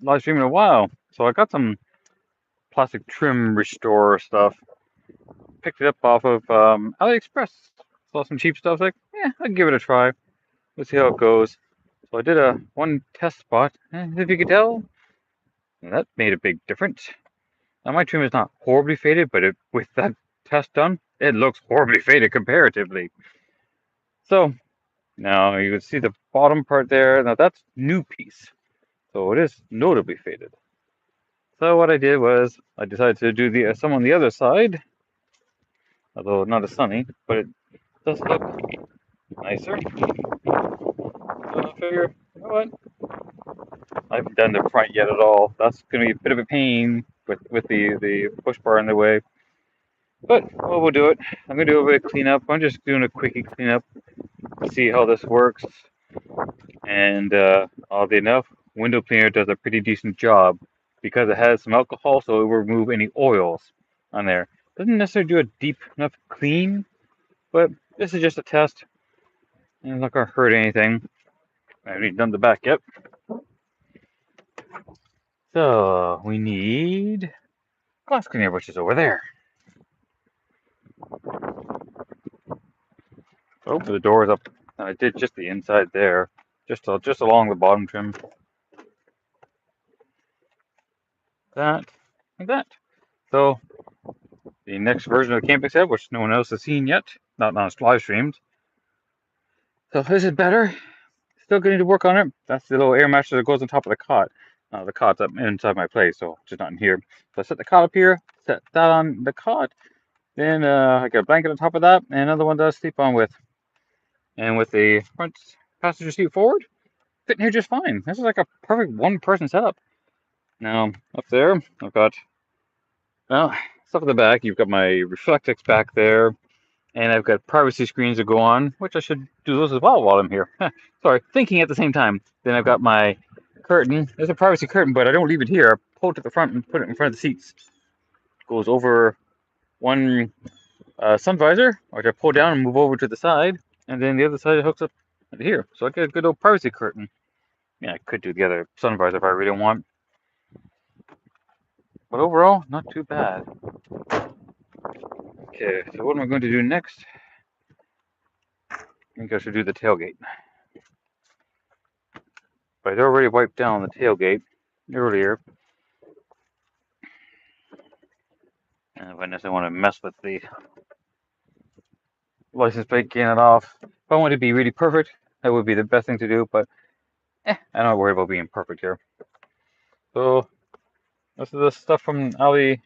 live stream in a while. So I got some plastic trim restore stuff. Picked it up off of AliExpress. Saw some cheap stuff. Like, yeah, I'll give it a try. Let's see how it goes. So I did a one test spot. If you could tell, that made a big difference. Now my trim is not horribly faded, but with that test done, it looks horribly faded comparatively. So now you can see the bottom part there. Now that's new piece. So it is notably faded. So what I did was I decided to do the some on the other side, although not as sunny, but it does look nicer. So I figure, you know what? I haven't done the front yet at all. That's going to be a bit of a pain with the push bar in the way. But well, we'll do it. I'm going to do a bit of cleanup. I'm just doing a quickie cleanup to see how this works. And oddly enough, window cleaner does a pretty decent job because it has some alcohol, so it will remove any oils on there. Doesn't necessarily do a deep enough clean, but this is just a test. And it's not going to hurt anything. I haven't even done the back yet. So we need glass cleaner, which is over there. Oh, the door is up. I did just the inside there, just along the bottom trim. That, like that. So the next version of the camping set, which no one else has seen yet, not on live streams. So this is better. Still getting to work on it. That's the little air mattress that goes on top of the cot. The cot's up inside my place, so just not in here. So I set the cot up here, set that on the cot. Then I got a blanket on top of that, and another one that I sleep on with. And with the front passenger seat forward, fitting here just fine. This is like a perfect one-person setup. Now, up there, I've got, well, stuff at the back. You've got my Reflectix back there, and I've got privacy screens that go on, which I should do those as well while I'm here. Sorry, thinking at the same time. Then I've got my curtain. There's a privacy curtain, but I don't leave it here. I pull it to the front and put it in front of the seats. It goes over one sun visor, which I pull down and move over to the side, and then the other side hooks up here. So I get a good old privacy curtain. Yeah, I could do the other sun visor if I really want. But overall, not too bad. Okay, so what am I going to do next? I think I should do the tailgate. But I'd already wiped down the tailgate earlier. And if I necessarily want to mess with the license plate, getting it off. If I want it to be really perfect, that would be the best thing to do, but I'm not worried about being perfect here. So this is the stuff from AliExpress.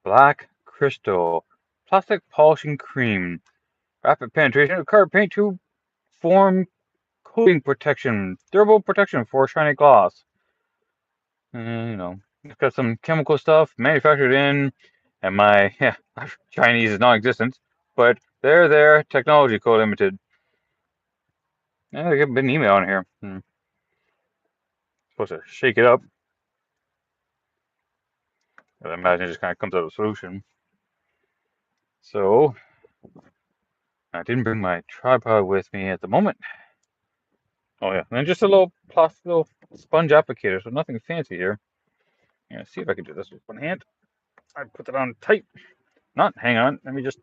Black Crystal. Plastic polishing cream. Rapid penetration of card paint to form coating protection. Durable protection for shiny gloss. It's got some chemical stuff manufactured in, and my Chinese is non-existent, but they're there. Technology Co. Limited. Yeah, I got an email on here. Supposed to shake it up. I imagine it just kind of comes out of a solution. So I didn't bring my tripod with me at the moment. Oh yeah, and then just a little plastic little sponge applicator, so nothing fancy here. Yeah, see if I can do this with one hand. I put that on tight. Not, hang on. Let me just.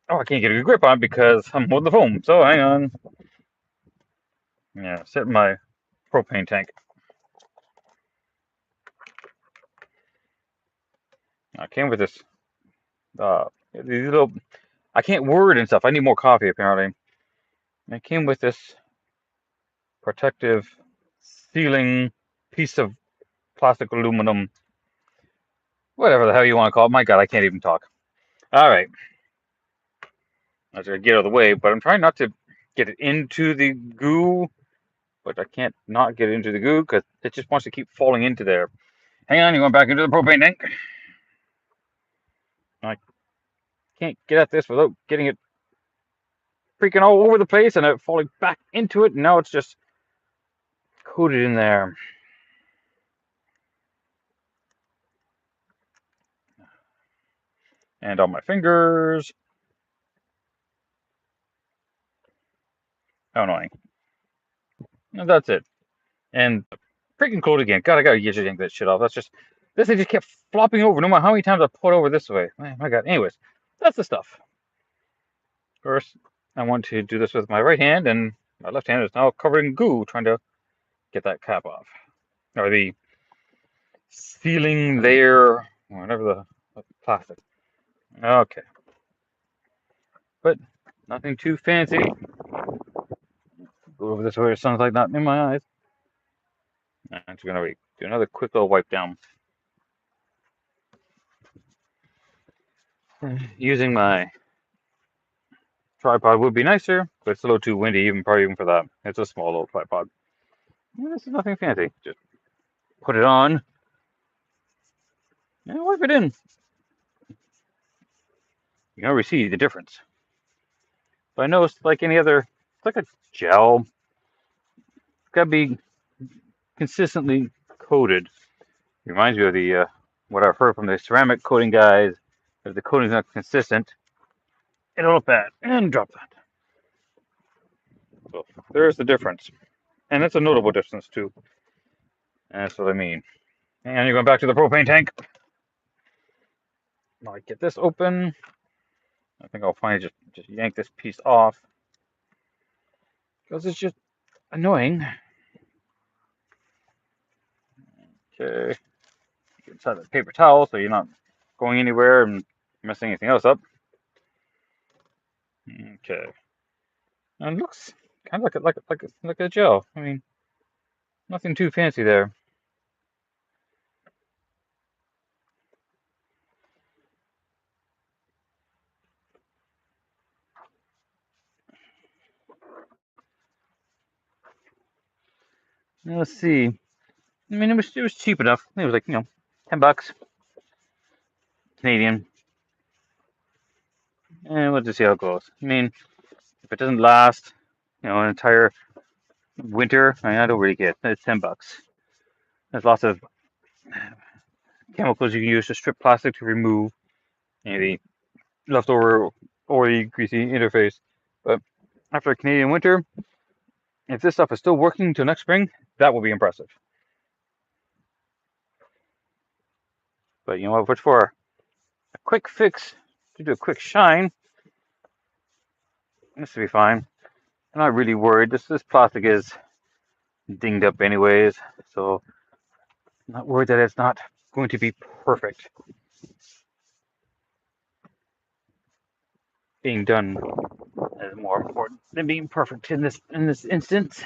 Oh, I can't get a good grip on it because I'm holding the foam. So hang on. Yeah, set my propane tank. I came with this. These little. I can't word and stuff. I need more coffee apparently. It came with this protective sealing piece of plastic aluminum. Whatever the hell you want to call it. My God, I can't even talk. All right. I was gonna get out of the way, but I'm trying not to get it into the goo. But I can't not get it into the goo because it just wants to keep falling into there. Hang on, you going back into the propane tank? I can't get at this without getting it freaking all over the place and it falling back into it. And now it's just coated in there. And on my fingers. How annoying. And that's it. And freaking cold again. God, I gotta get you yank that shit off. This thing just kept flopping over no matter how many times I put over this way. My God. Anyways, that's the stuff. First, I want to do this with my right hand, and my left hand is now covered in goo, trying to get that cap off. Or the sealing layer, whatever the plastic. Okay. But nothing too fancy. Go over this way, it sounds like not in my eyes. I'm just gonna do another quick little wipe down. Using my tripod would be nicer, but it's a little too windy, probably even for that. It's a small little tripod. This is nothing fancy. Just put it on and wipe it in. You can already see the difference. But I noticed, like any other, it's like a gel. It's gotta be consistently coated. It reminds me of the what I've heard from the ceramic coating guys. If the coating's not consistent, it'll look bad. And drop that. So there's the difference. And it's a notable difference too. And that's what I mean. And you're going back to the propane tank. Now I get this open. I think I'll finally just yank this piece off. Because it's just annoying. Okay. Inside the paper towel so you're not going anywhere and messing anything else up. Okay. And it looks kind of like a gel. I mean, nothing too fancy there. Now, let's see. I mean, it was cheap enough. It was like, $10 Canadian. And we'll just see how it goes. I mean, if it doesn't last, an entire winter, I don't really care. It's $10. There's lots of chemicals you can use to strip plastic to remove the leftover oily, greasy interface. But after a Canadian winter, if this stuff is still working until next spring, that will be impressive. But you know what? For a quick fix, to do a quick shine, this will be fine. I'm not really worried. This plastic is dinged up anyways, so I'm not worried that it's not going to be perfect. Being done is more important than being perfect in this instance.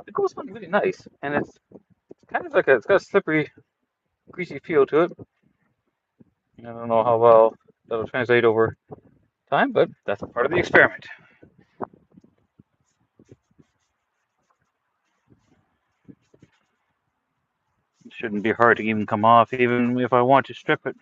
It goes on really nice, and it's kind of it's got a slippery, greasy feel to it. I don't know how well that'll translate over time, but that's part of the experiment. It shouldn't be hard to even come off, even if I want to strip it.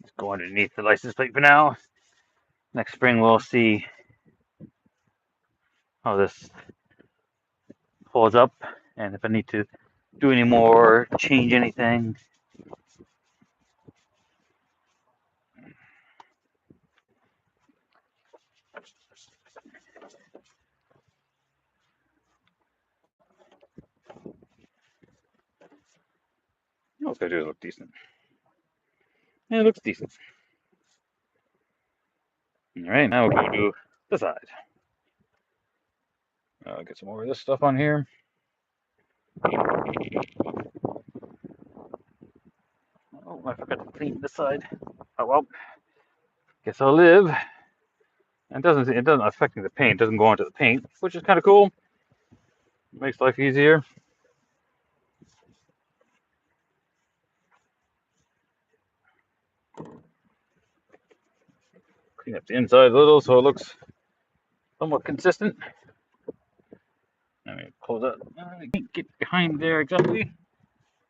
Just go underneath the license plate for now. Next spring we'll see how this holds up, and if I need to do any more, change anything. All it's gonna do is look decent. Yeah, it looks decent. All right, now we're going to do the side. Get some more of this stuff on here. Oh, I forgot to clean this side. Oh well. Guess I'll live. And it doesn't affect the paint. It doesn't go onto the paint, which is kind of cool. Makes life easier. Clean up the inside a little so it looks somewhat consistent. Let me close that. I can't get behind there exactly.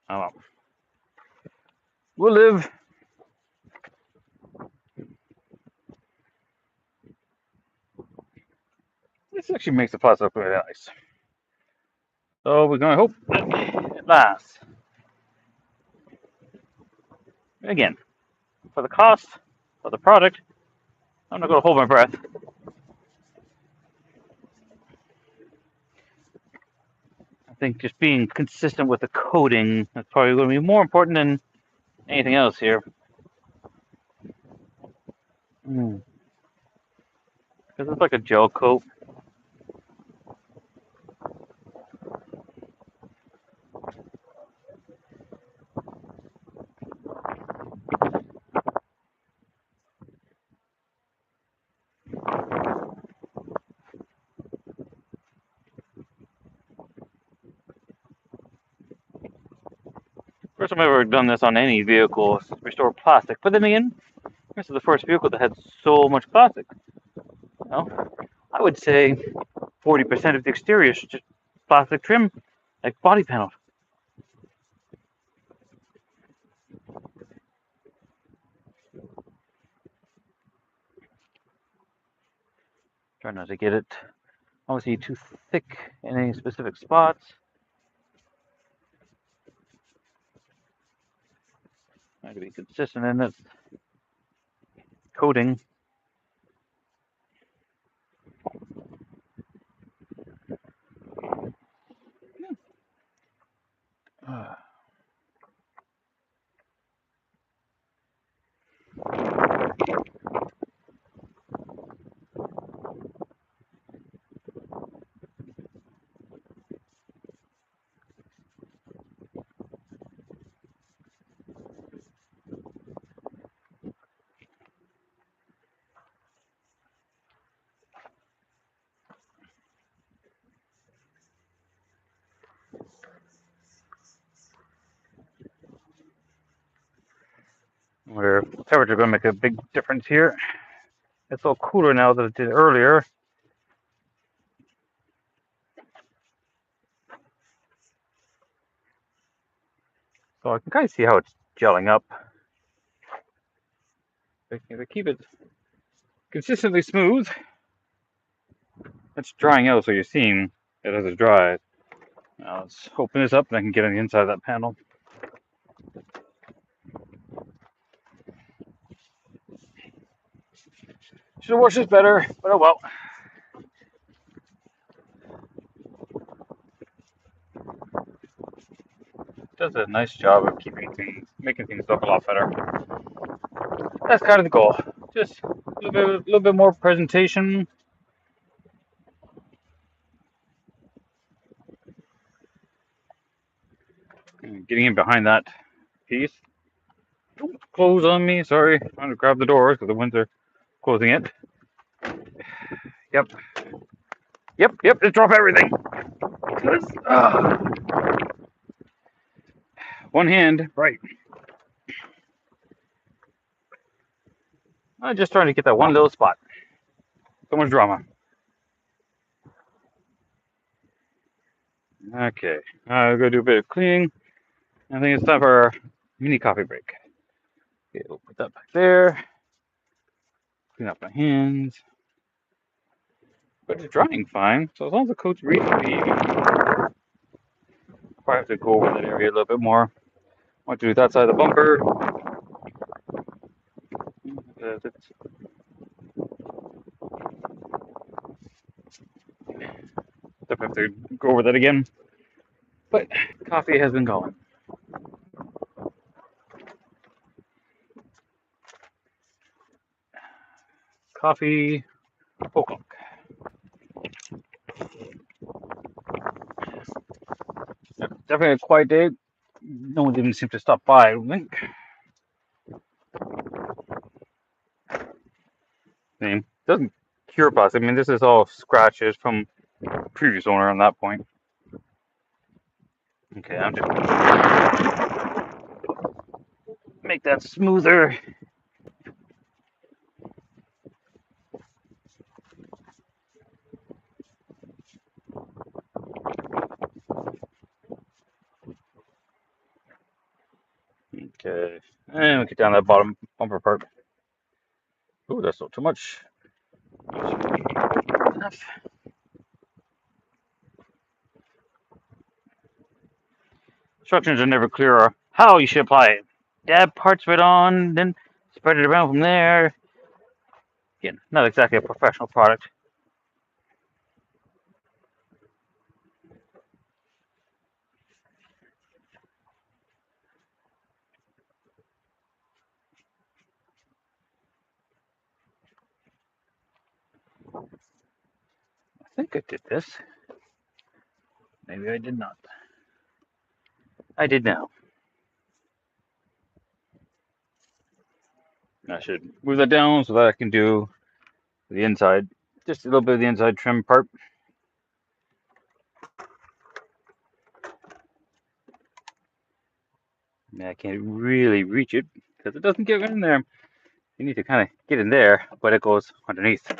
Oh well. We'll live. This actually makes the plastic look really nice. So we're going to hope that it lasts. Again, for the cost of the product, I'm not going to hold my breath. I think just being consistent with the coating is probably going to be more important than anything else here. Because it's like a gel coat. First time I've ever done this on any vehicle, restore plastic. But then again, this is the first vehicle that had so much plastic. You know, I would say 40% of the exterior is just plastic trim, like body panels. Try not to get it obviously too thick in any specific spots. Try to be consistent in its coating. Where temperature going to make a big difference here. It's a little cooler now than it did earlier. So I can kind of see how it's gelling up. If I keep it consistently smooth, it's drying out, so you're seeing it as it dries. Now let's open this up and I can get on the inside of that panel. Should have washed this better, but oh well. Does a nice job of making things look a lot better. That's kind of the goal. Just a little bit more presentation. Getting in behind that piece. Don't close on me. Sorry, I'm trying to grab the doors because the winds are closing it. Yep. Just drop everything. One hand, right. I'm just trying to get that one little spot. So much drama. Okay, I'm gonna do a bit of cleaning. I think it's time for our mini coffee break. Okay, we'll put that back there. Clean up my hands. But it's drying fine, so as long as the coat's reasonably even. Probably have to go over that area a little bit more. I want to do that side of the bumper. Definitely have to go over that again. But coffee has been going. Coffee, o'clock. Definitely a quiet day. No one didn't seem to stop by, I don't think. Doesn't cure pus. I mean, this is all scratches from previous owner on that point. Okay, I'm just make that smoother. Okay, and we get down that bottom bumper part. Ooh, that's not too much. Enough. Instructions are never clear on how you should apply it. Dab parts of it on, then spread it around from there. Again, not exactly a professional product. I think I did this. Maybe I did not. I did now. I should move that down so that I can do the inside. Just a little bit of the inside trim part. I can't really reach it because it doesn't get in there. You need to kind of get in there, but it goes underneath.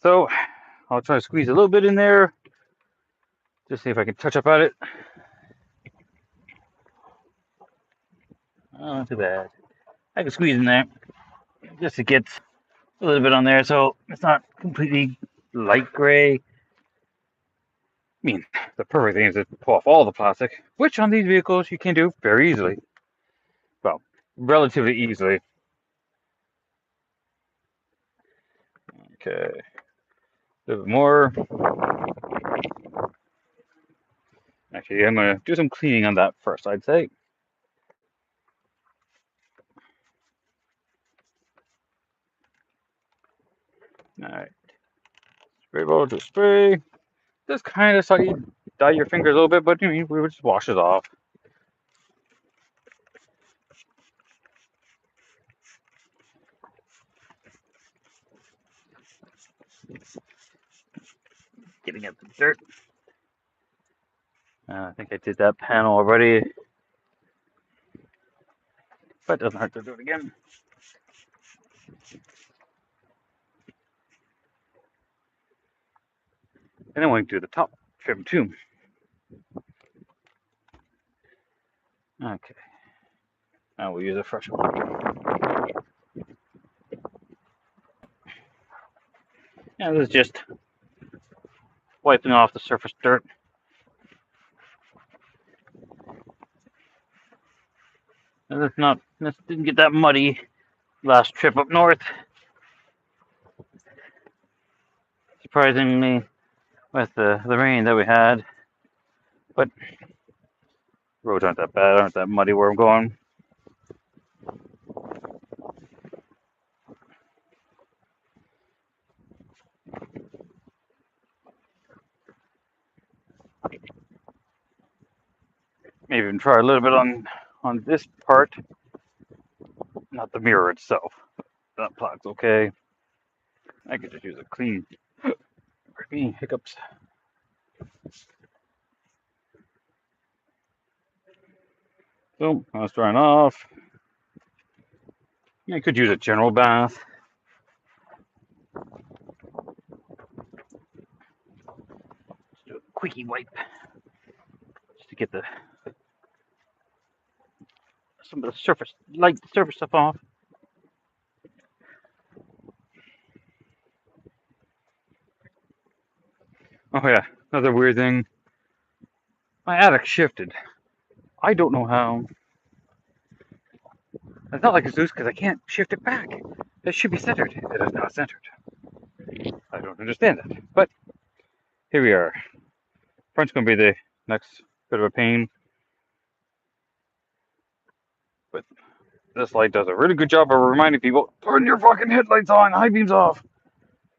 So I'll try to squeeze a little bit in there. Just see if I can touch up at it. Oh, not too bad. I can squeeze in there just to get a little bit on there so it's not completely light gray. I mean, the perfect thing is to pull off all the plastic, which on these vehicles you can do very easily. Well, relatively easily. Okay. A little bit more. Actually, I'm going to do some cleaning on that first, I'd say. Alright. Spray bottle to spray. Just kind of slightly dye your fingers a little bit, but we would just wash it off. Getting at the dirt. I think I did that panel already, but it doesn't hurt to do it again. And then we can do the top trim too. Okay. Now we'll use a fresh one. Yeah, this is just wiping off the surface dirt. And this didn't get that muddy last trip up north. Surprisingly, with the rain that we had. But roads aren't that bad, aren't that muddy where I'm going. Maybe even try a little bit on this part, not the mirror itself. That plaque's okay. I could just use a clean. Pardon me, hiccups. So I was drying off. I could use a general bath. Just do a quickie wipe just to get some of the surface stuff off. Oh yeah, another weird thing. My attic shifted. I don't know how. It's not like it's loose because I can't shift it back. It should be centered. It is not centered. I don't understand that. But here we are. Front's going to be the next bit of a pain. But this light does a really good job of reminding people, turn your fucking headlights on, high beams off.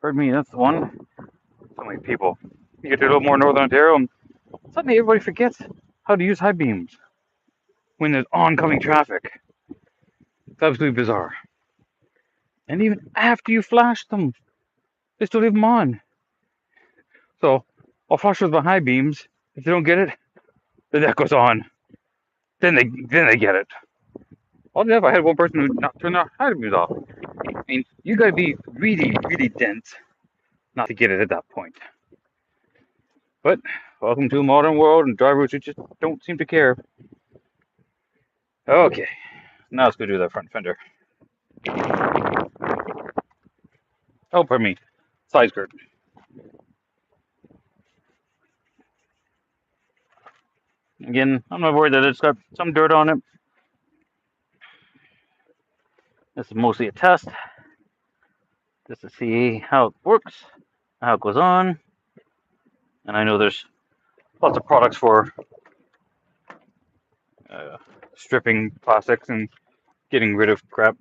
Pardon me, that's the one. So many people. You get to a little more northern Ontario, and suddenly everybody forgets how to use high beams when there's oncoming traffic. It's absolutely bizarre. And even after you flash them, they still leave them on. So I'll flash with my high beams. If they don't get it, then that goes on. Then they get it. Oddly enough, I had one person who not turn their high beams off. I mean, you gotta be really, really dense not to get it at that point. But welcome to a modern world and drivers who just don't seem to care. Okay, now let's go do the front fender. Oh, pardon me, side skirt. Again, I'm not worried that it's got some dirt on it. This is mostly a test, just to see how it works, how it goes on. And I know there's lots of products for stripping plastics and getting rid of crap.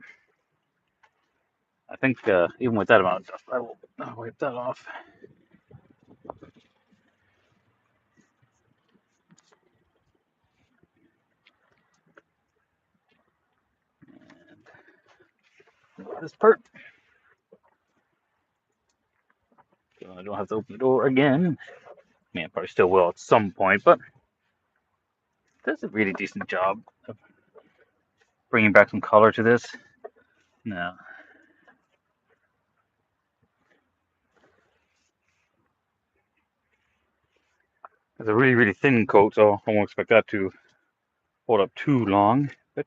I think even with that amount of dust, I will wipe that off. And this part. So I don't have to open the door again. I mean, I probably still will at some point, but does a really decent job of bringing back some color to this. No. It's a really, really thin coat, so I won't expect that to hold up too long. But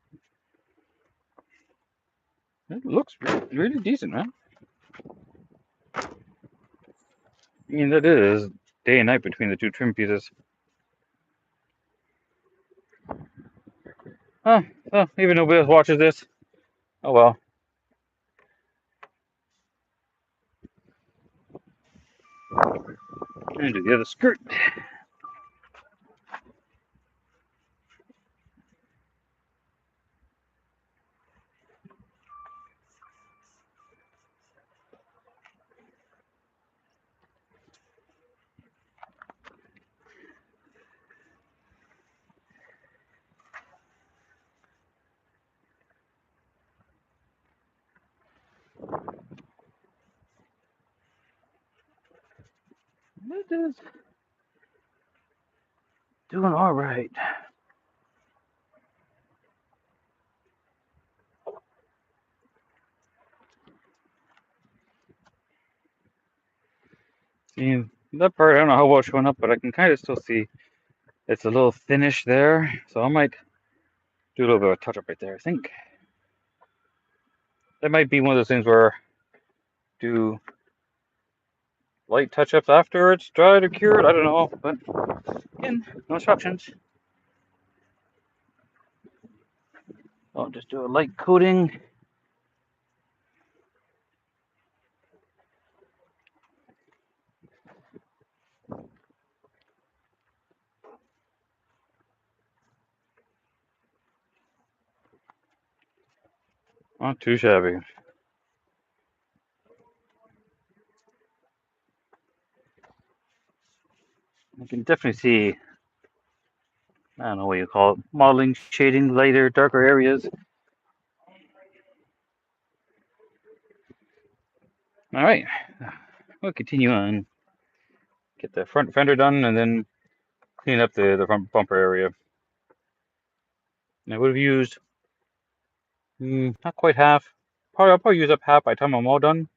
it looks really decent, man. I mean, that is day and night between the two trim pieces. Oh, well, even nobody else watches this. Oh well. And do the other skirt. It is doing all right. See, that part, I don't know how well it's showing up, but I can kind of still see it's a little thinnish there. So I might do a little bit of a touch up right there, I think. That might be one of those things where do light touch ups after it's dried or cured. I don't know, but again, no instructions. I'll just do a light coating. Not too shabby. You can definitely see, I don't know what you call it, modeling, shading, lighter, darker areas. All right, we'll continue on. Get the front fender done and then clean up the front bumper area. And I would have used not quite half. I'll probably use up half by the time I'm all done.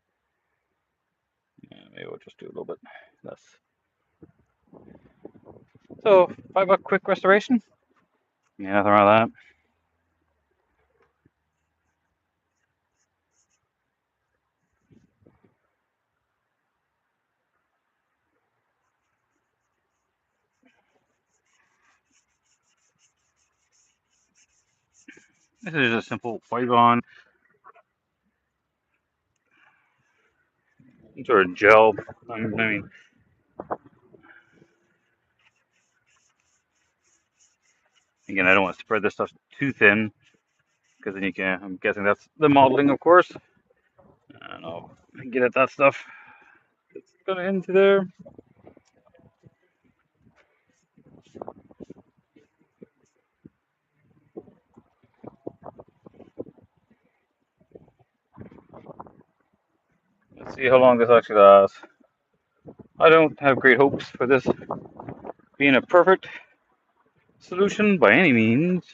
Yeah, maybe we'll just do a little bit less. So $5 quick restoration. Yeah, nothing wrong with that. This is a simple wipe on, sort of gel. I mean, again, I don't want to spread this stuff too thin because then you can. I'm guessing that's the modeling, of course. I don't know. Get at that stuff. It's gonna into there. Let's see how long this actually lasts. I don't have great hopes for this being a perfect solution by any means.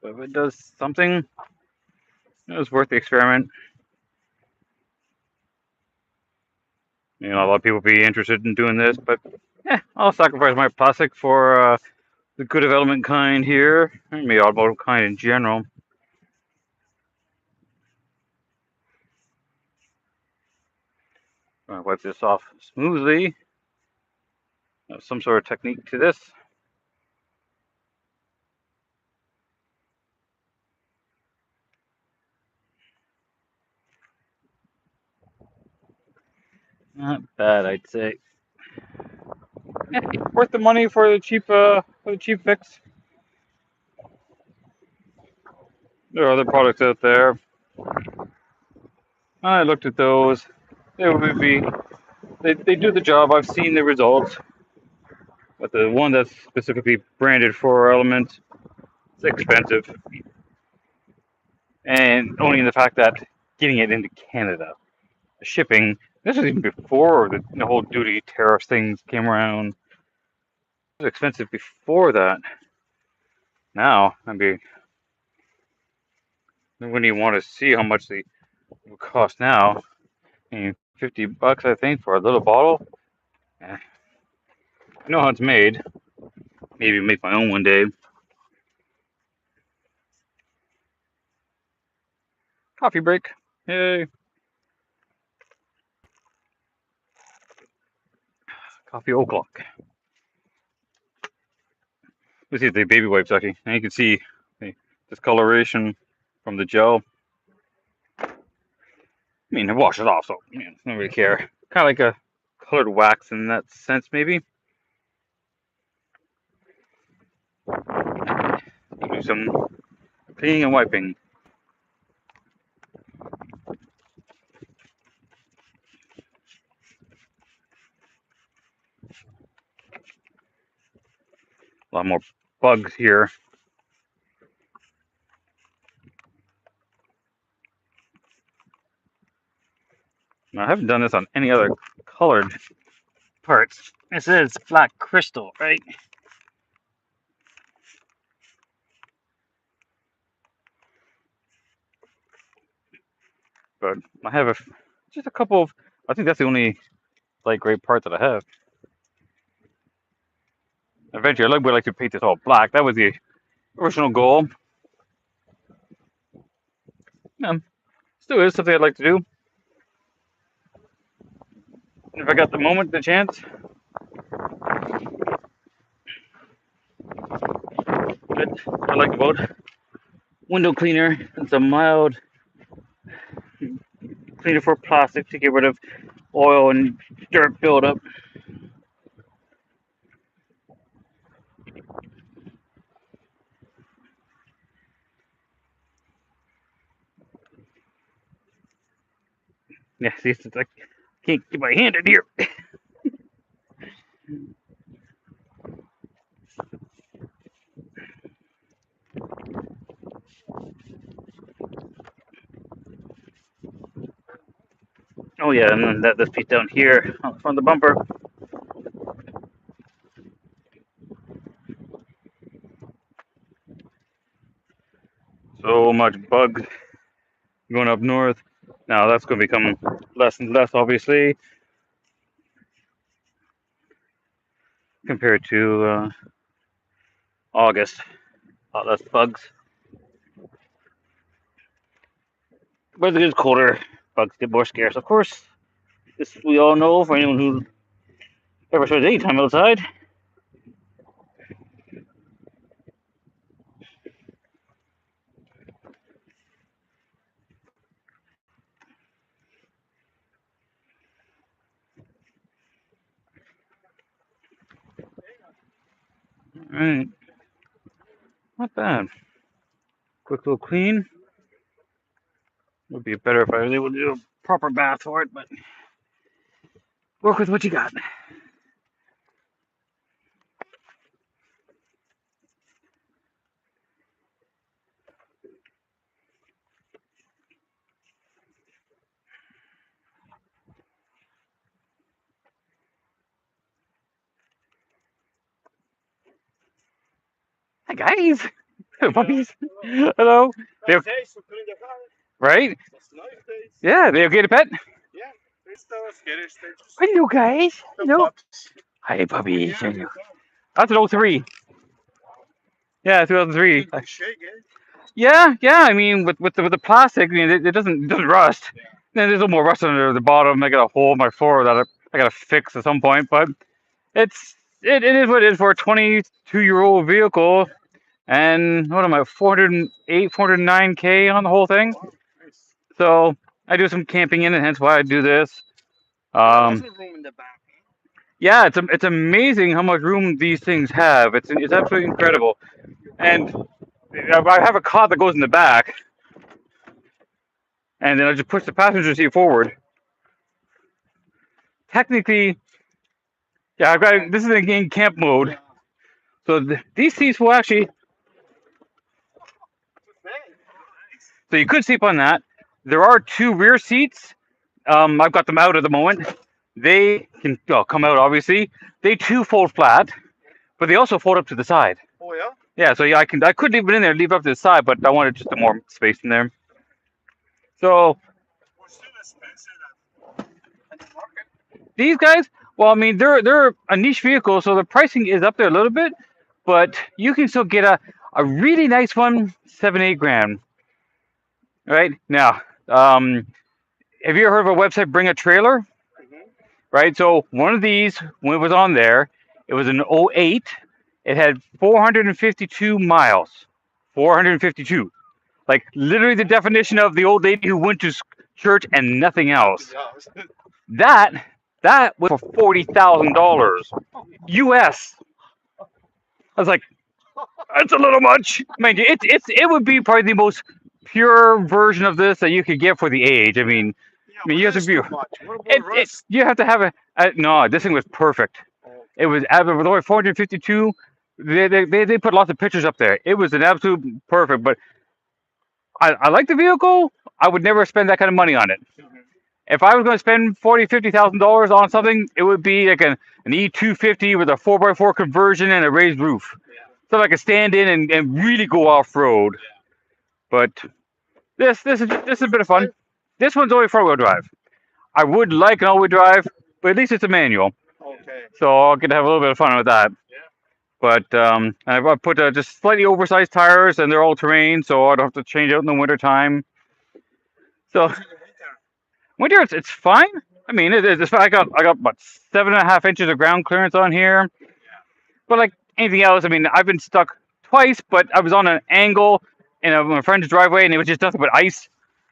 But if it does something, it's worth the experiment. You know, a lot of people be interested in doing this, but yeah, I'll sacrifice my plastic for the good of element kind here, and the automotive kind in general. I'm gonna wipe this off smoothly. Some sort of technique to this. Not bad, I'd say. Yeah, worth the money for the cheap fix. There are other products out there. I looked at those. They would be they do the job. I've seen the results. But the one that's specifically branded for Element, it's expensive. And only in the fact that getting it into Canada, the shipping, this was even before the whole duty tariff things came around. It was expensive before that. Now, I mean, when you want to see how much they will cost now, I mean, $50, I think, for a little bottle. Eh, I know how it's made. Maybe make my own one day. Coffee break. Yay. Coffee o'clock. Let's see the baby wipes actually. Now you can see the discoloration from the gel. I mean, I wash it off, so I don't really care. Kind of like a colored wax in that sense, maybe. Do some cleaning and wiping. A lot more bugs here. Now, I haven't done this on any other colored parts. This is flat crystal, right? But I have just a couple of. I think that's the only light gray part that I have. Eventually, I would like to paint this all black. That was the original goal. Still is something I'd like to do. If I got the moment, the chance. But I like about window cleaner. It's a mild cleaner for plastic to get rid of oil and dirt buildup. Yeah, see, it's like I can't get my hand in here. Oh yeah, and then this piece down here on the bumper. So much bugs going up north. Now that's going to become less and less, obviously, compared to August. A lot less bugs. But as it gets colder, bugs get more scarce. Of course, this we all know for anyone who ever spends any time outside. Alright, not bad. Quick little clean. Would be better if I was able to do a proper bath for it, but work with what you got. Hi guys, puppies. Hello. Right? Yeah, they okay to pet? Hello, guys. Hello. Hi, puppies. Hello. That's an '03. Yeah, 2003. Yeah, yeah. I mean, with the plastic, I mean, it doesn't rust. Then there's a little more rust under the bottom. I got a hole in my floor that I gotta fix at some point. But it is what it is for a 22-year-old vehicle. And what am I? 408, 409K on the whole thing. So I do some camping in it, hence why I do this. Um, yeah, it's amazing how much room these things have. It's absolutely incredible. And I have a cot that goes in the back, and then I just push the passenger seat forward. Technically, yeah, I've got this is in camp mode, so these seats will actually. So you could sleep on that. There are two rear seats. I've got them out at the moment. They can come out obviously. They too fold flat, but they also fold up to the side. Yeah, so yeah, I could leave it in there, leave it up to the side, but I wanted just a more space in there. So these guys, well, I mean, they're a niche vehicle, so the pricing is up there a little bit, but you can still get a really nice one, 7-8 grand. Right now, have you ever heard of a website, Bring a Trailer? Right, so one of these, when it was on there, it was an '08. It had 452 miles. 452. Like literally the definition of the old lady who went to church and nothing else. That that was for $40,000 US. I was like, that's a little much. Man, it would be probably the most pure version of this that you could get for the age. I mean, you have to be. You have to have no. This thing was perfect. It was with only 452. They put lots of pictures up there. It was an absolute perfect. But I like the vehicle. I would never spend that kind of money on it. If I was going to spend $50,000 on something, it would be like an E250 with a 4x4 conversion and a raised roof, so I could stand in and really go off road. But this is a bit of fun. This one's only 4-wheel drive. I would like an all-wheel drive, but at least it's a manual, so I'll get to have a little bit of fun with that. But I put just slightly oversized tires, and they're all terrain, so I don't have to change out in the winter time. So winter, it's fine. I mean, it's fine. I got about 7.5 inches of ground clearance on here. But like anything else, I mean, I've been stuck twice, but I was on an angle in my friend's driveway, and it was just nothing but ice.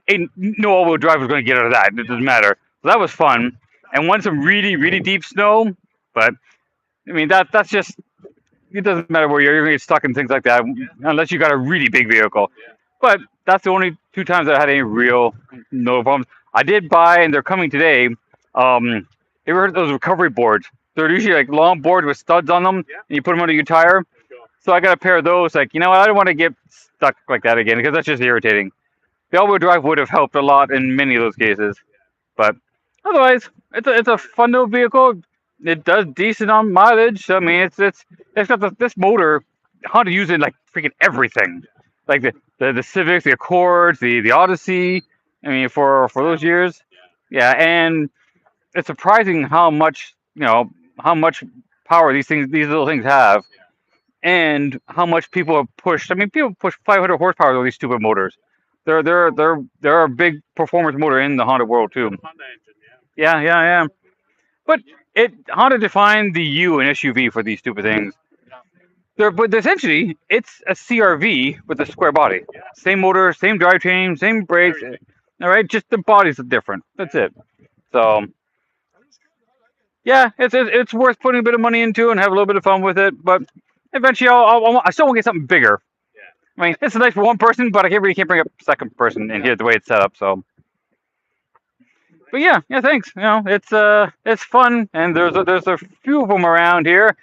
Ain't no all-wheel drive was going to get out of that. It doesn't matter. So that was fun. And won some really, really deep snow. But I mean, that's just it doesn't matter where you're going to get stuck in things like that unless you got a really big vehicle. But that's the only 2 times I had any real no problems. I did buy, and they're coming today. You ever heard of those recovery boards? They're usually like long boards with studs on them, and you put them under your tire. So I got a pair of those. Like, you know what? I don't want to get stuck like that again because that's just irritating. The all-wheel drive would have helped a lot in many of those cases. But otherwise, it's a fun little vehicle. It does decent on mileage. I mean, it's got this motor. Honda uses like freaking everything, like the Civics, the Accords, the Odyssey. I mean, for those years, yeah. And it's surprising how much how much power these little things have, and how much people have pushed. I mean, people push 500 horsepower with these stupid motors. They're a big performance motor in the Honda world too. Yeah, yeah, yeah. But Honda defined the U in SUV for these stupid things. But essentially it's a CRV with a square body. Same motor, same drivetrain, same brakes. All right, just the bodies are different. That's it. So yeah, it's worth putting a bit of money into and have a little bit of fun with it. But eventually, I still want to get something bigger. I mean, it's nice for one person, but I can't bring up a second person in here the way it's set up. So, but yeah, thanks. It's fun, and there's a few of them around here.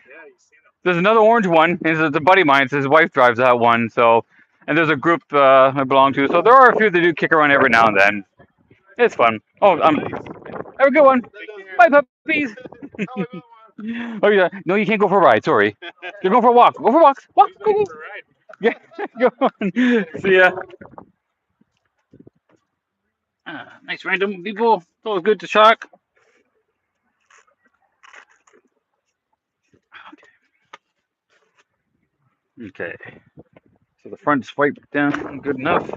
There's another orange one. It's a buddy of mine. His wife drives that one. So, and there's a group I belong to. So there are a few that do kick around every now and then. It's fun. Oh, have a good one. Bye, puppies. Oh yeah. No, you can't go for a ride. Sorry. You're going for a walk. Go for walks. Walk. Go. Yeah. Go on. See ya. Nice random people. It's always good to talk. Okay, so the front's wiped down good enough.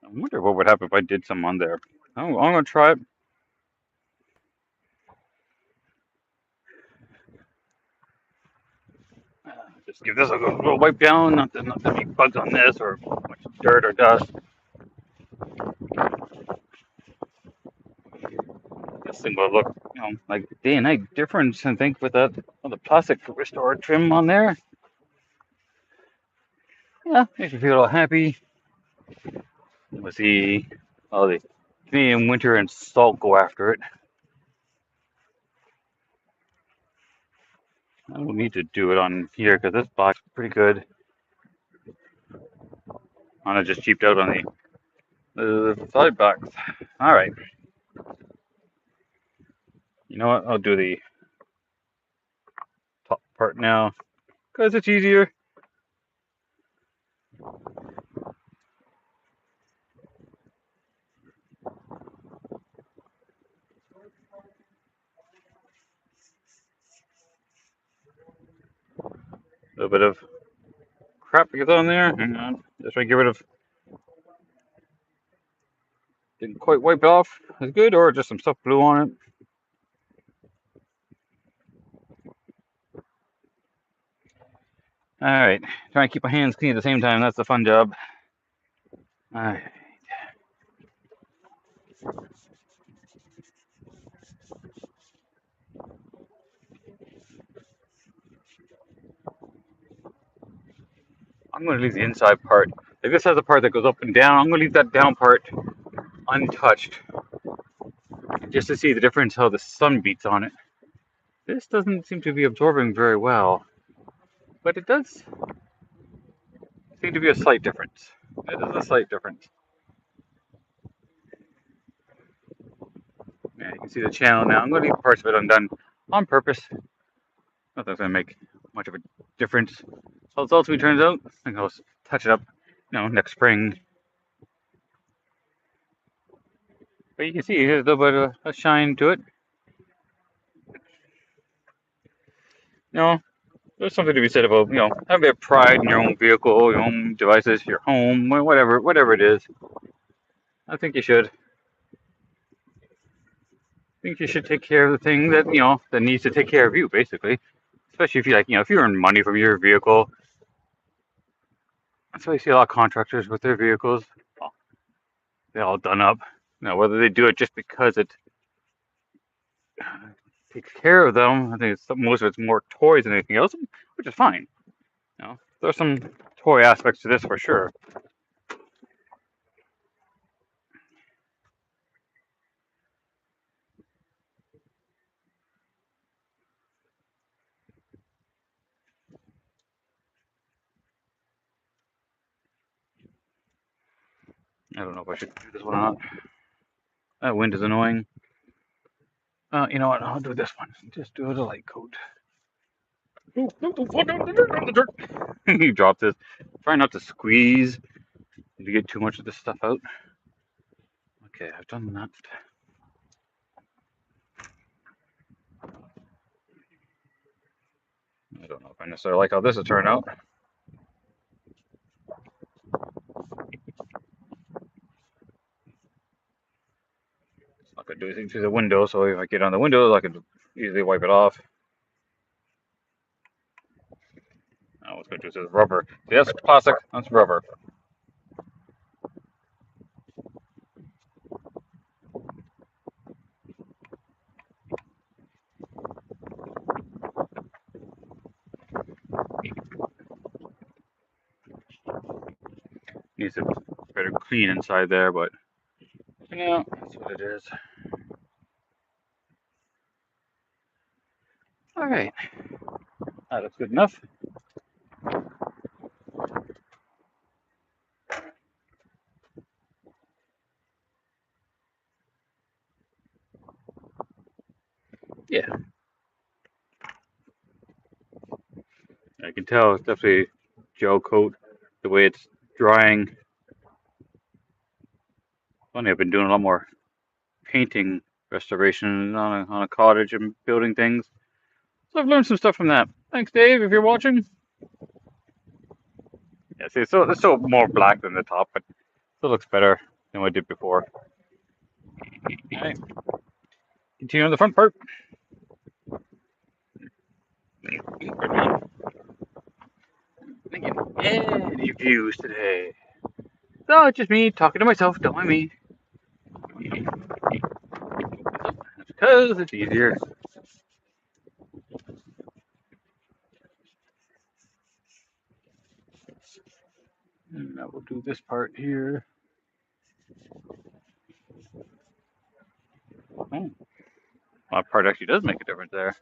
I wonder what would happen if I did some on there. I'm gonna try it. Just give this a little wipe down. Not that many bugs on this or much dirt or dust. This thing will look, like day and night difference. I think with that the plastic restore trim on there. Yeah, makes me feel all happy. Let's see, all the Canadian winter and salt go after it. I don't need to do it on here because this box is pretty good. I just cheaped out on the side box. All right, you know what? I'll do the top part now because it's easier. A little bit of crap that gets on there. Hang on, just try to get rid of. Didn't quite wipe it off as good, or just some stuff blew on it. All right, trying to keep my hands clean at the same time. That's the fun job. All right. I'm going to leave the inside part. Like this has a part that goes up and down. I'm going to leave that down part untouched, just to see the difference how the sun beats on it. This doesn't seem to be absorbing very well, but it does seem to be a slight difference. It is a slight difference. Yeah, you can see the channel now. I'm going to leave parts of it undone on purpose. Not that it's going to make much of a difference. How it ultimately turns out, I think I'll touch it up, next spring. But you can see there's a little bit of a shine to it. There's something to be said about, having a bit of pride in your own vehicle, your own devices, your home, whatever it is. I think you should. I think you should take care of the thing that, that needs to take care of you, basically. Especially if you if you earn money from your vehicle. That's why you see a lot of contractors with their vehicles. They're all done up. Whether they do it just because it takes care of them, I think most of it's more toys than anything else, which is fine. There's some toy aspects to this for sure. I don't know if I should do this one or not. That wind is annoying. You know what? I'll do this one. Just do the light coat. You drop this. Try not to squeeze to get too much of this stuff out. Okay, I've done that. I don't know if I necessarily like how this will turn out. It's not going to do anything to the window, so if I get on the windows, I can easily wipe it off. Now what's going to do is rubber. See, that's plastic, that's rubber. Needs to better clean inside there, but that's what it is. All right, that's good enough. Yeah, I can tell it's definitely gel coat the way it's drying. Funny, I've been doing a lot more painting restoration on a cottage and building things. So I've learned some stuff from that. Thanks, Dave, if you're watching. Yeah, see, it's still more black than the top, but still looks better than what I did before. Alright, continue on the front part. Thinking any views today. So it's just me talking to myself, don't mind me. Because it's easier. And now we'll do this part here. Oh, that part actually does make a difference there.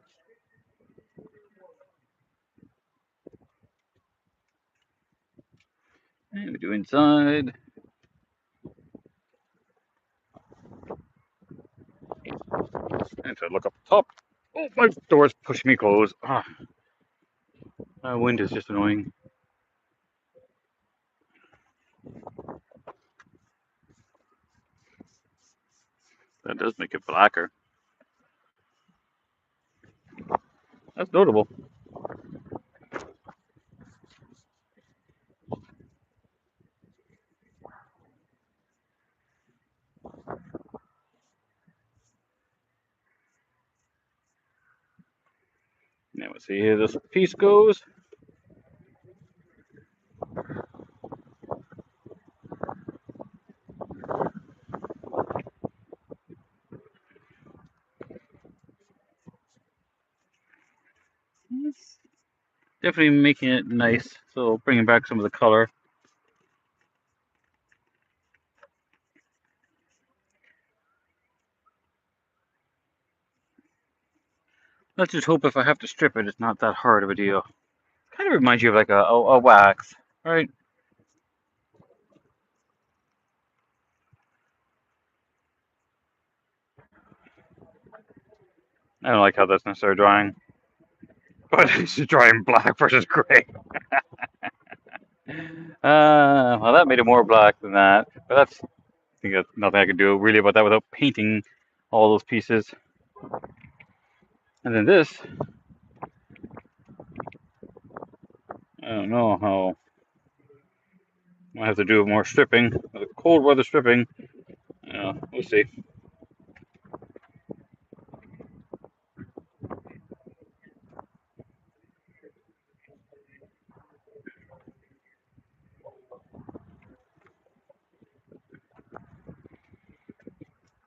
And we do inside. And to look up top. Oh, my door's pushing me closed. Ah, that wind is just annoying. That does make it blacker. That's notable. Now we'll see how this piece goes. Definitely making it nice, so bringing back some of the color. Let's just hope if I have to strip it, it's not that hard of a deal. Kind of reminds you of like a wax, right? I don't like how that's necessarily drying. But it's drying black versus gray. Well, that made it more black than that. But I think that's nothing I can do really about that without painting all those pieces. And then this, I don't know how. I have to do more stripping, cold weather stripping. We'll see.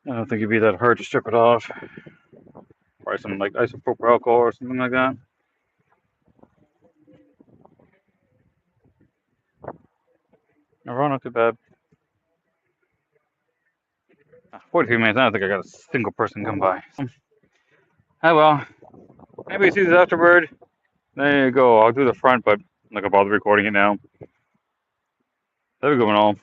I don't think it'd be that hard to strip it off. Probably some like isopropyl alcohol or something like that. No, not too bad. 43 minutes. I don't think I got a single person come by. Oh well. Maybe see this afterward. There you go. I'll do the front, but I'm not gonna bother recording it now. Have a good one, all.